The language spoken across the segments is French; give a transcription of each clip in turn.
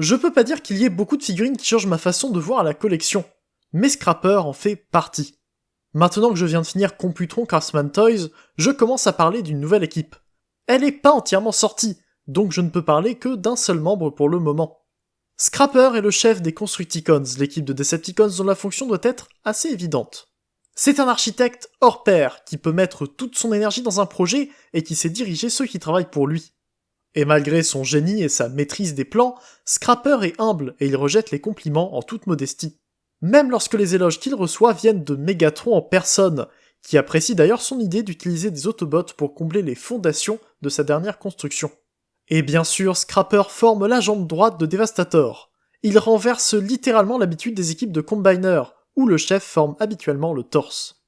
Je peux pas dire qu'il y ait beaucoup de figurines qui changent ma façon de voir la collection, mais Scrapper en fait partie. Maintenant que je viens de finir Computron Craftsman Toys, je commence à parler d'une nouvelle équipe. Elle est pas entièrement sortie, donc je ne peux parler que d'un seul membre pour le moment. Scrapper est le chef des Constructicons, l'équipe de Decepticons dont la fonction doit être assez évidente. C'est un architecte hors pair qui peut mettre toute son énergie dans un projet et qui sait diriger ceux qui travaillent pour lui. Et malgré son génie et sa maîtrise des plans, Scrapper est humble et il rejette les compliments en toute modestie. Même lorsque les éloges qu'il reçoit viennent de Megatron en personne, qui apprécie d'ailleurs son idée d'utiliser des Autobots pour combler les fondations de sa dernière construction. Et bien sûr, Scrapper forme la jambe droite de Devastator. Il renverse littéralement l'habitude des équipes de Combiner, où le chef forme habituellement le torse.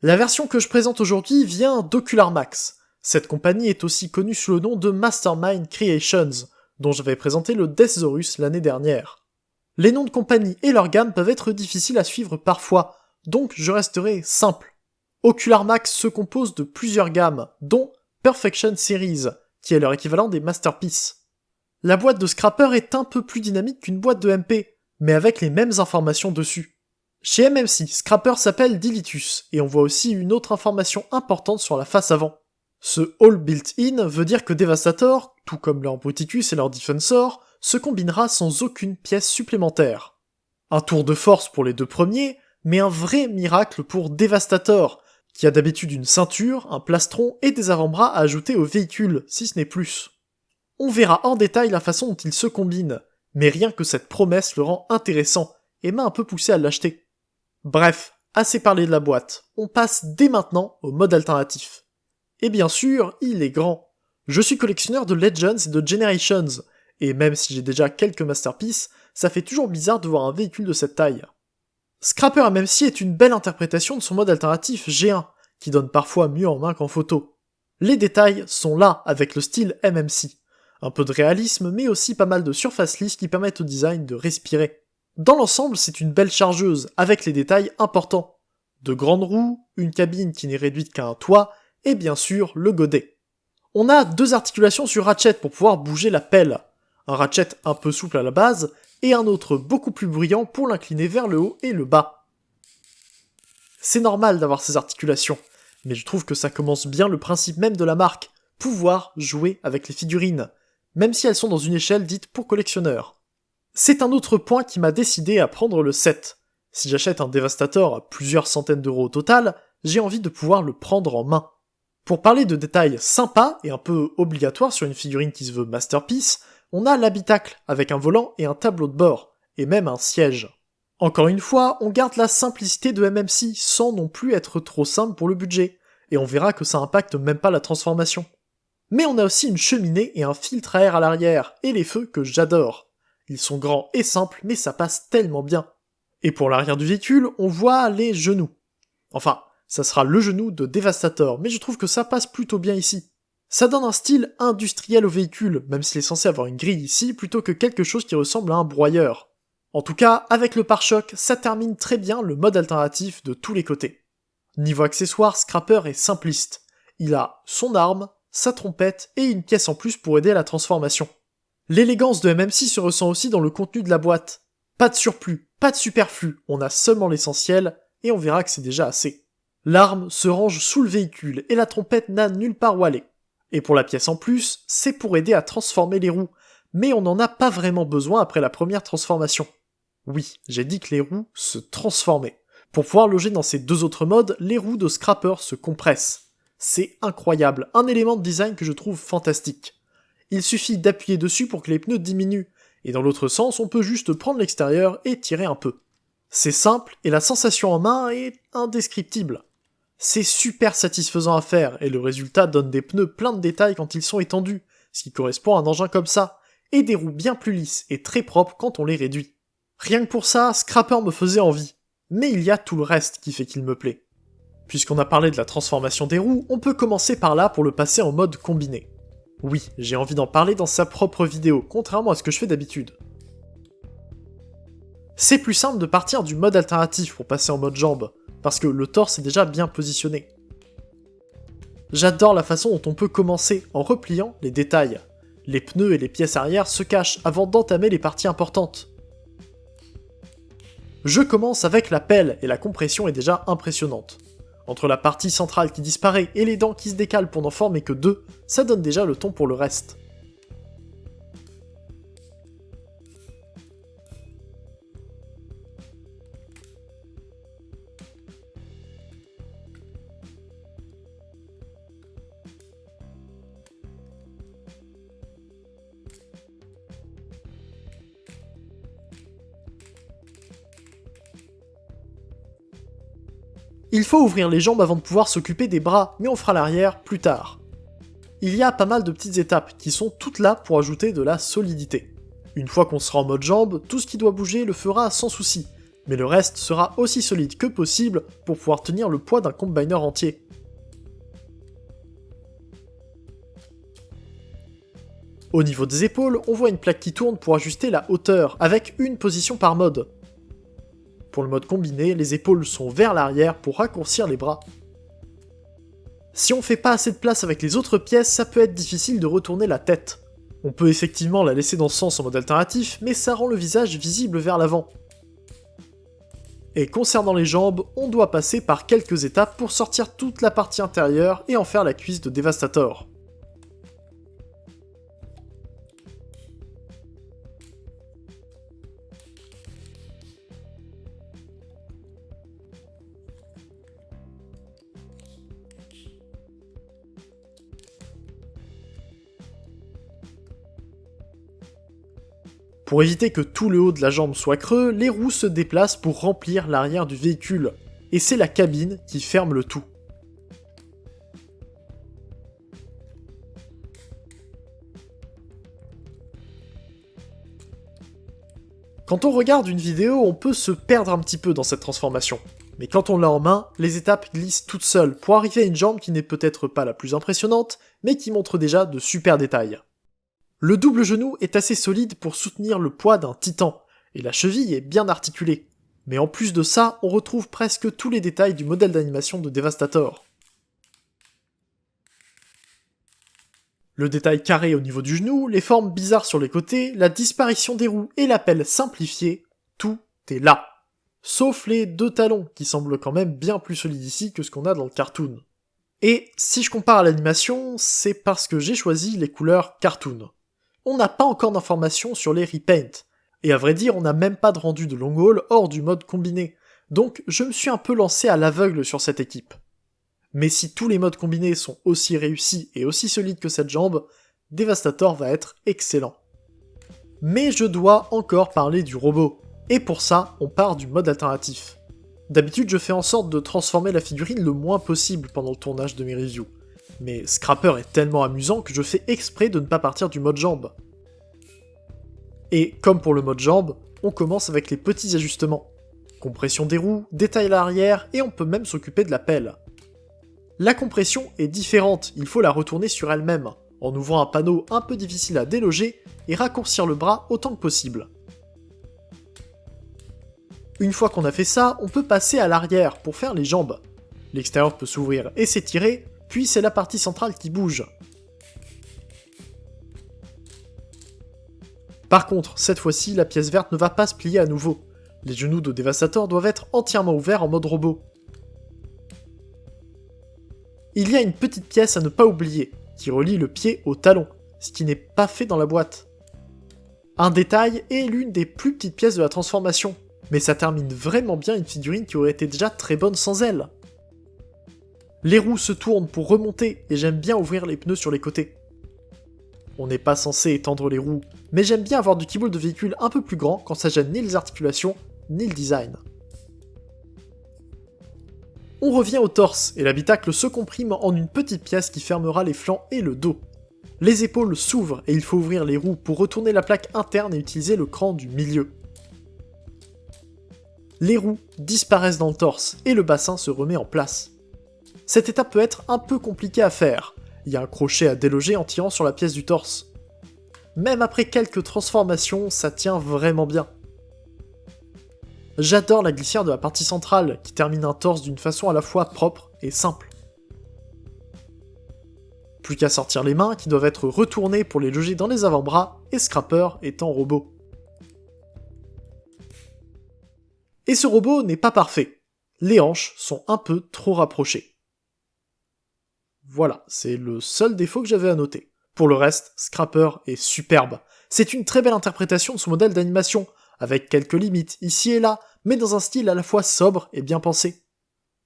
La version que je présente aujourd'hui vient d'Ocular Max. Cette compagnie est aussi connue sous le nom de Mastermind Creations, dont j'avais présenté le Deathsaurus l'année dernière. Les noms de compagnie et leur gamme peuvent être difficiles à suivre parfois, donc je resterai simple. Ocular Max se compose de plusieurs gammes, dont Perfection Series, qui est leur équivalent des Masterpiece. La boîte de Scrapper est un peu plus dynamique qu'une boîte de MP, mais avec les mêmes informations dessus. Chez MMC, Scrapper s'appelle Dilitus, et on voit aussi une autre information importante sur la face avant. Ce All Built-In veut dire que Devastator, tout comme leur Bruticus et leur Defensor, se combinera sans aucune pièce supplémentaire. Un tour de force pour les deux premiers, mais un vrai miracle pour Devastator, qui a d'habitude une ceinture, un plastron et des avant-bras à ajouter au véhicule, si ce n'est plus. On verra en détail la façon dont ils se combinent, mais rien que cette promesse le rend intéressant, et m'a un peu poussé à l'acheter. Bref, assez parlé de la boîte, on passe dès maintenant au mode alternatif. Et bien sûr, il est grand. Je suis collectionneur de Legends et de Generations, et même si j'ai déjà quelques masterpieces, ça fait toujours bizarre de voir un véhicule de cette taille. Scrapper MMC est une belle interprétation de son mode alternatif G1, qui donne parfois mieux en main qu'en photo. Les détails sont là avec le style MMC. Un peu de réalisme, mais aussi pas mal de surface lisse qui permettent au design de respirer. Dans l'ensemble, c'est une belle chargeuse, avec les détails importants. De grandes roues, une cabine qui n'est réduite qu'à un toit, et bien sûr, le godet. On a deux articulations sur Ratchet pour pouvoir bouger la pelle. Un Ratchet un peu souple à la base, et un autre beaucoup plus bruyant pour l'incliner vers le haut et le bas. C'est normal d'avoir ces articulations, mais je trouve que ça commence bien le principe même de la marque, pouvoir jouer avec les figurines, même si elles sont dans une échelle dite pour collectionneurs. C'est un autre point qui m'a décidé à prendre le set. Si j'achète un Devastator à plusieurs centaines d'euros au total, j'ai envie de pouvoir le prendre en main. Pour parler de détails sympas et un peu obligatoires sur une figurine qui se veut masterpiece, on a l'habitacle avec un volant et un tableau de bord, et même un siège. Encore une fois, on garde la simplicité de MMC sans non plus être trop simple pour le budget, et on verra que ça impacte même pas la transformation. Mais on a aussi une cheminée et un filtre à air à l'arrière, et les feux que j'adore. Ils sont grands et simples, mais ça passe tellement bien. Et pour l'arrière du véhicule, on voit les genoux. Enfin, ça sera le genou de Devastator, mais je trouve que ça passe plutôt bien ici. Ça donne un style industriel au véhicule, même s'il est censé avoir une grille ici, plutôt que quelque chose qui ressemble à un broyeur. En tout cas, avec le pare-choc, ça termine très bien le mode alternatif de tous les côtés. Niveau accessoires, Scrapper est simpliste. Il a son arme, sa trompette et une pièce en plus pour aider à la transformation. L'élégance de MMC se ressent aussi dans le contenu de la boîte. Pas de surplus, pas de superflu, on a seulement l'essentiel, et on verra que c'est déjà assez. L'arme se range sous le véhicule, et la trompette n'a nulle part où aller. Et pour la pièce en plus, c'est pour aider à transformer les roues, mais on n'en a pas vraiment besoin après la première transformation. Oui, j'ai dit que les roues se transformaient. Pour pouvoir loger dans ces deux autres modes, les roues de Scrapper se compressent. C'est incroyable, un élément de design que je trouve fantastique. Il suffit d'appuyer dessus pour que les pneus diminuent, et dans l'autre sens, on peut juste prendre l'extérieur et tirer un peu. C'est simple, et la sensation en main est indescriptible. C'est super satisfaisant à faire, et le résultat donne des pneus pleins de détails quand ils sont étendus, ce qui correspond à un engin comme ça, et des roues bien plus lisses et très propres quand on les réduit. Rien que pour ça, Scrapper me faisait envie. Mais il y a tout le reste qui fait qu'il me plaît. Puisqu'on a parlé de la transformation des roues, on peut commencer par là pour le passer en mode combiné. Oui, j'ai envie d'en parler dans sa propre vidéo, contrairement à ce que je fais d'habitude. C'est plus simple de partir du mode alternatif pour passer en mode jambes, parce que le torse est déjà bien positionné. J'adore la façon dont on peut commencer en repliant les détails. Les pneus et les pièces arrière se cachent avant d'entamer les parties importantes. Je commence avec la pelle et la compression est déjà impressionnante. Entre la partie centrale qui disparaît et les dents qui se décalent pour n'en former que 2, ça donne déjà le ton pour le reste. Il faut ouvrir les jambes avant de pouvoir s'occuper des bras, mais on fera l'arrière plus tard. Il y a pas mal de petites étapes qui sont toutes là pour ajouter de la solidité. Une fois qu'on sera en mode jambes, tout ce qui doit bouger le fera sans souci, mais le reste sera aussi solide que possible pour pouvoir tenir le poids d'un combiner entier. Au niveau des épaules, on voit une plaque qui tourne pour ajuster la hauteur, avec une position par mode. Pour le mode combiné, les épaules sont vers l'arrière pour raccourcir les bras. Si on fait pas assez de place avec les autres pièces, ça peut être difficile de retourner la tête. On peut effectivement la laisser dans ce sens en mode alternatif, mais ça rend le visage visible vers l'avant. Et concernant les jambes, on doit passer par quelques étapes pour sortir toute la partie intérieure et en faire la cuisse de Devastator. Pour éviter que tout le haut de la jambe soit creux, les roues se déplacent pour remplir l'arrière du véhicule, et c'est la cabine qui ferme le tout. Quand on regarde une vidéo, on peut se perdre un petit peu dans cette transformation, mais quand on l'a en main, les étapes glissent toutes seules pour arriver à une jambe qui n'est peut-être pas la plus impressionnante, mais qui montre déjà de super détails. Le double genou est assez solide pour soutenir le poids d'un titan, et la cheville est bien articulée. Mais en plus de ça, on retrouve presque tous les détails du modèle d'animation de Devastator. Le détail carré au niveau du genou, les formes bizarres sur les côtés, la disparition des roues et la pelle simplifiée, tout est là. Sauf les 2 talons, qui semblent quand même bien plus solides ici que ce qu'on a dans le cartoon. Et si je compare à l'animation, c'est parce que j'ai choisi les couleurs cartoon. On n'a pas encore d'informations sur les repaints, et à vrai dire on n'a même pas de rendu de long haul hors du mode combiné, donc je me suis un peu lancé à l'aveugle sur cette équipe. Mais si tous les modes combinés sont aussi réussis et aussi solides que cette jambe, Devastator va être excellent. Mais je dois encore parler du robot, et pour ça on part du mode alternatif. D'habitude je fais en sorte de transformer la figurine le moins possible pendant le tournage de mes reviews. Mais Scrapper est tellement amusant que je fais exprès de ne pas partir du mode jambe. Et comme pour le mode jambe, on commence avec les petits ajustements. Compression des roues, détail à l'arrière, et on peut même s'occuper de la pelle. La compression est différente, il faut la retourner sur elle-même, en ouvrant un panneau un peu difficile à déloger et raccourcir le bras autant que possible. Une fois qu'on a fait ça, on peut passer à l'arrière pour faire les jambes. L'extérieur peut s'ouvrir et s'étirer, puis c'est la partie centrale qui bouge. Par contre, cette fois-ci, la pièce verte ne va pas se plier à nouveau. Les genoux de Devastator doivent être entièrement ouverts en mode robot. Il y a une petite pièce à ne pas oublier, qui relie le pied au talon, ce qui n'est pas fait dans la boîte. Un détail est l'une des plus petites pièces de la transformation, mais ça termine vraiment bien une figurine qui aurait été déjà très bonne sans elle. Les roues se tournent pour remonter, et j'aime bien ouvrir les pneus sur les côtés. On n'est pas censé étendre les roues, mais j'aime bien avoir du keyboard de véhicule un peu plus grand quand ça gêne ni les articulations, ni le design. On revient au torse, et l'habitacle se comprime en une petite pièce qui fermera les flancs et le dos. Les épaules s'ouvrent, et il faut ouvrir les roues pour retourner la plaque interne et utiliser le cran du milieu. Les roues disparaissent dans le torse, et le bassin se remet en place. Cette étape peut être un peu compliquée à faire, il y a un crochet à déloger en tirant sur la pièce du torse. Même après quelques transformations, ça tient vraiment bien. J'adore la glissière de la partie centrale, qui termine un torse d'une façon à la fois propre et simple. Plus qu'à sortir les mains qui doivent être retournées pour les loger dans les avant-bras, et Scrapper étant robot. Et ce robot n'est pas parfait. Les hanches sont un peu trop rapprochées. Voilà, c'est le seul défaut que j'avais à noter. Pour le reste, Scrapper est superbe. C'est une très belle interprétation de son modèle d'animation, avec quelques limites ici et là, mais dans un style à la fois sobre et bien pensé.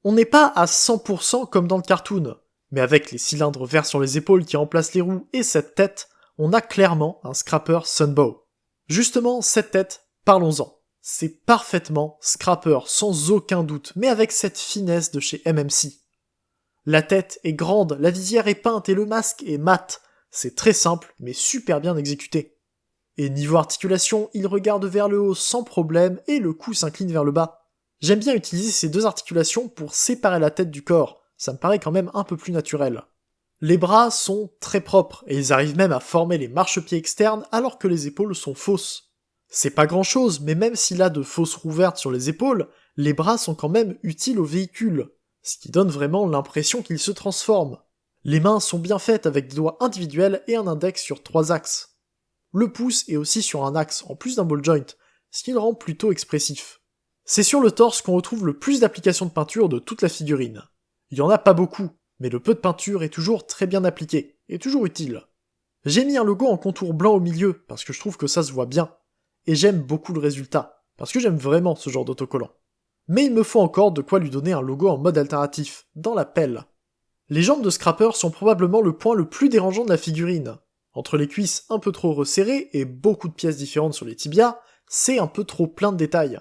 On n'est pas à 100% comme dans le cartoon, mais avec les cylindres verts sur les épaules qui remplacent les roues et cette tête, on a clairement un Scrapper Sunbow. Justement, cette tête, parlons-en. C'est parfaitement Scrapper, sans aucun doute, mais avec cette finesse de chez MMC. La tête est grande, la visière est peinte et le masque est mat. C'est très simple, mais super bien exécuté. Et niveau articulation, il regarde vers le haut sans problème et le cou s'incline vers le bas. J'aime bien utiliser ces deux articulations pour séparer la tête du corps, ça me paraît quand même un peu plus naturel. Les bras sont très propres, et ils arrivent même à former les marchepieds externes alors que les épaules sont fausses. C'est pas grand chose, mais même s'il a de fausses roues vertes sur les épaules, les bras sont quand même utiles au véhicule, ce qui donne vraiment l'impression qu'il se transforme. Les mains sont bien faites avec des doigts individuels et un index sur 3 axes. Le pouce est aussi sur un axe en plus d'un ball joint, ce qui le rend plutôt expressif. C'est sur le torse qu'on retrouve le plus d'applications de peinture de toute la figurine. Il y en a pas beaucoup, mais le peu de peinture est toujours très bien appliqué, et toujours utile. J'ai mis un logo en contour blanc au milieu, parce que je trouve que ça se voit bien, et j'aime beaucoup le résultat, parce que j'aime vraiment ce genre d'autocollant. Mais il me faut encore de quoi lui donner un logo en mode alternatif, dans la pelle. Les jambes de Scrapper sont probablement le point le plus dérangeant de la figurine. Entre les cuisses un peu trop resserrées et beaucoup de pièces différentes sur les tibias, c'est un peu trop plein de détails.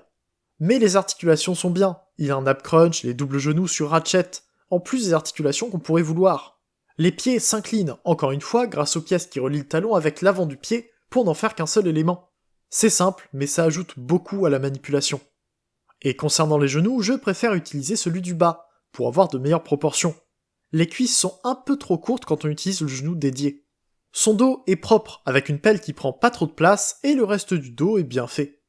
Mais les articulations sont bien, il a un ab crunch, les doubles genoux sur Ratchet, en plus des articulations qu'on pourrait vouloir. Les pieds s'inclinent, encore une fois, grâce aux pièces qui relient le talon avec l'avant du pied, pour n'en faire qu'un seul élément. C'est simple, mais ça ajoute beaucoup à la manipulation. Et concernant les genoux, je préfère utiliser celui du bas, pour avoir de meilleures proportions. Les cuisses sont un peu trop courtes quand on utilise le genou dédié. Son dos est propre, avec une pelle qui prend pas trop de place, et le reste du dos est bien fait.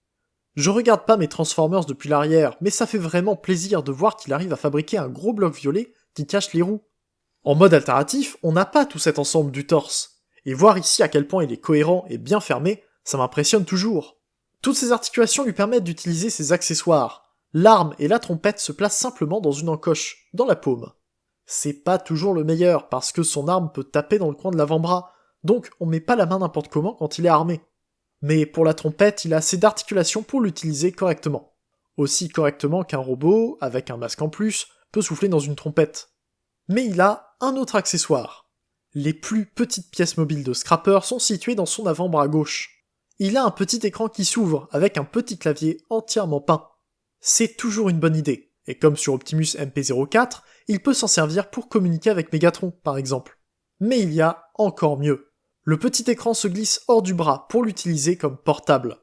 Je regarde pas mes Transformers depuis l'arrière, mais ça fait vraiment plaisir de voir qu'il arrive à fabriquer un gros bloc violet qui cache les roues. En mode alternatif, on n'a pas tout cet ensemble du torse, et voir ici à quel point il est cohérent et bien fermé, ça m'impressionne toujours. Toutes ces articulations lui permettent d'utiliser ses accessoires. L'arme et la trompette se placent simplement dans une encoche, dans la paume. C'est pas toujours le meilleur, parce que son arme peut taper dans le coin de l'avant-bras, donc on met pas la main n'importe comment quand il est armé. Mais pour la trompette, il a assez d'articulation pour l'utiliser correctement. Aussi correctement qu'un robot, avec un masque en plus, peut souffler dans une trompette. Mais il a un autre accessoire. Les plus petites pièces mobiles de Scrapper sont situées dans son avant-bras gauche. Il a un petit écran qui s'ouvre, avec un petit clavier entièrement peint. C'est toujours une bonne idée, et comme sur Optimus MP04, il peut s'en servir pour communiquer avec Megatron, par exemple. Mais il y a encore mieux. Le petit écran se glisse hors du bras pour l'utiliser comme portable.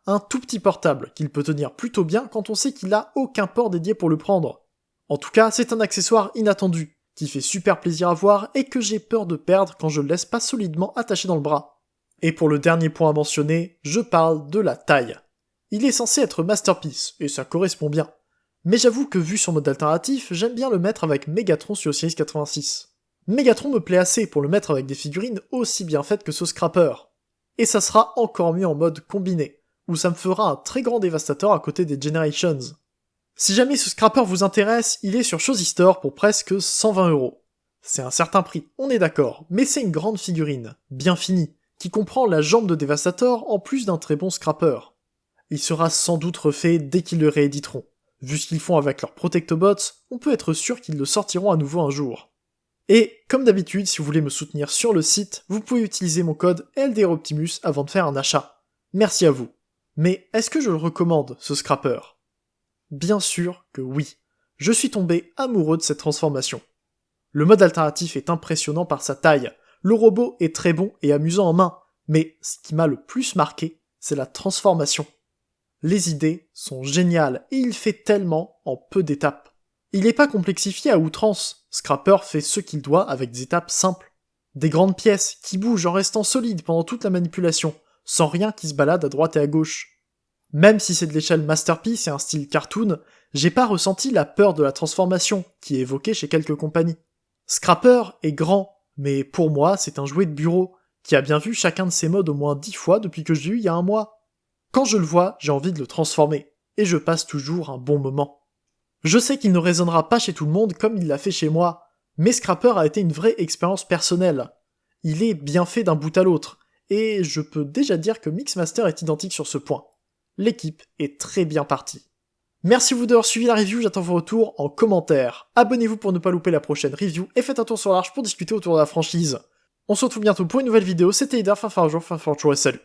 Un tout petit portable qu'il peut tenir plutôt bien quand on sait qu'il n'a aucun port dédié pour le prendre. En tout cas, c'est un accessoire inattendu, qui fait super plaisir à voir et que j'ai peur de perdre quand je le laisse pas solidement attaché dans le bras. Et pour le dernier point à mentionner, je parle de la taille. Il est censé être Masterpiece, et ça correspond bien. Mais j'avoue que vu son mode alternatif, j'aime bien le mettre avec Megatron sur Osiris 86. Megatron me plaît assez pour le mettre avec des figurines aussi bien faites que ce Scrapper. Et ça sera encore mieux en mode combiné, où ça me fera un très grand dévastateur à côté des Generations. Si jamais ce Scrapper vous intéresse, il est sur Shozy Store pour presque 120€. C'est un certain prix, on est d'accord, mais c'est une grande figurine, bien finie, qui comprend la jambe de Devastator en plus d'un très bon Scrapper. Il sera sans doute refait dès qu'ils le rééditeront. Vu ce qu'ils font avec leurs Protectobots, on peut être sûr qu'ils le sortiront à nouveau un jour. Et, comme d'habitude, si vous voulez me soutenir sur le site, vous pouvez utiliser mon code LDROptimus avant de faire un achat. Merci à vous. Mais est-ce que je le recommande, ce Scrapper ? Bien sûr que oui. Je suis tombé amoureux de cette transformation. Le mode alternatif est impressionnant par sa taille, le robot est très bon et amusant en main, mais ce qui m'a le plus marqué, c'est la transformation. Les idées sont géniales et il fait tellement en peu d'étapes. Il n'est pas complexifié à outrance, Scrapper fait ce qu'il doit avec des étapes simples. Des grandes pièces qui bougent en restant solides pendant toute la manipulation, sans rien qui se balade à droite et à gauche. Même si c'est de l'échelle Masterpiece et un style cartoon, j'ai pas ressenti la peur de la transformation qui est évoquée chez quelques compagnies. Scrapper est grand, Mais pour moi, c'est un jouet de bureau, qui a bien vu chacun de ses modes au moins 10 fois depuis que je l'ai eu il y a un mois. Quand je le vois, j'ai envie de le transformer, et je passe toujours un bon moment. Je sais qu'il ne résonnera pas chez tout le monde comme il l'a fait chez moi, mais Scrapper a été une vraie expérience personnelle. Il est bien fait d'un bout à l'autre, et je peux déjà dire que Mixmaster est identique sur ce point. L'équipe est très bien partie. Merci vous d'avoir suivi la review, j'attends vos retours en commentaire. Abonnez-vous pour ne pas louper la prochaine review, et faites un tour sur l'Arche pour discuter autour de la franchise. On se retrouve bientôt pour une nouvelle vidéo, c'était Ida, fin jour, et salut.